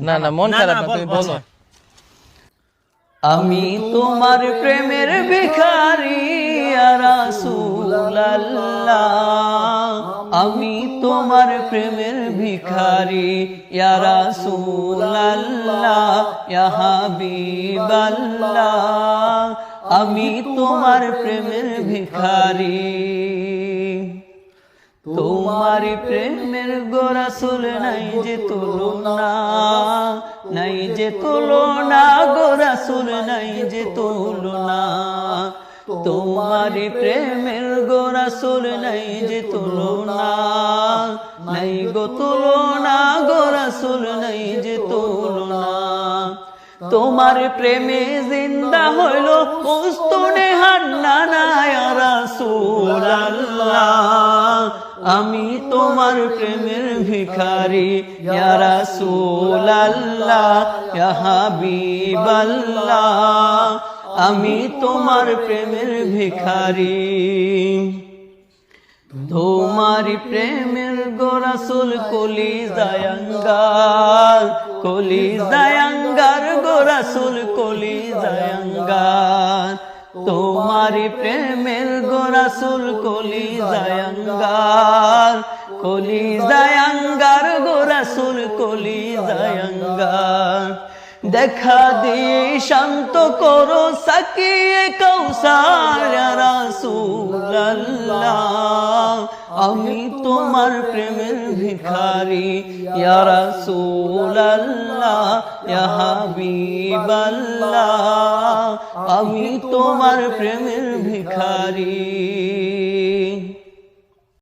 না না মন খারাপ না, তুমি বলো। আমি তোমার প্রেমের ভিখারি ইয়া রাসূলুল্লাহ, আমি তোমার প্রেমের ভিখারি ইয়া রাসূলুল্লাহ, ইয়া হাবিবাল্লাহ, আমি তোমার প্রেমের ভিখারি। তোমার প্রেমের গো রাসূল নাই যে তুলনা, নাই যে তুলনা গো রাসূল নাই যে তুলনা। তোমার প্রেমের গো রাসূল নাই যে তুলনা, নাই গো তুলনা গো রাসূল নাই যে তুলনা। তোমার প্রেমে জিন্দা হইল উস্তুনে হান্নানা ইয়া রাসূলুল্লাহ, আমি তোমার প্রেমের ভিখারি ইয়া রাসূলুল্লাহ, ইয়া হাবিবাল্লাহ, আমি তোমার প্রেমের ভিখারি। তোমার প্রেমের গো রাসূল কলিজায় আঙ্গার, কলিজায় আঙ্গার গো রাসূল কলিজায় আঙ্গার। তোমার প্রেমের গো রাসূল কলিজায় আঙ্গার, কলিজায় আঙ্গার গো রাসূল কলিজায় আঙ্গার। দেখা দিয়ে শান্ত করো সাকিয়ে কাউসার ইয়া রাসূলুল্লাহ, আমি তোমার প্রেমের ভিখারি ইয়া রাসূলুল্লাহ, ইয়া হাবিবাল্লাহ, আমি তোমার প্রেমের ভিখারি।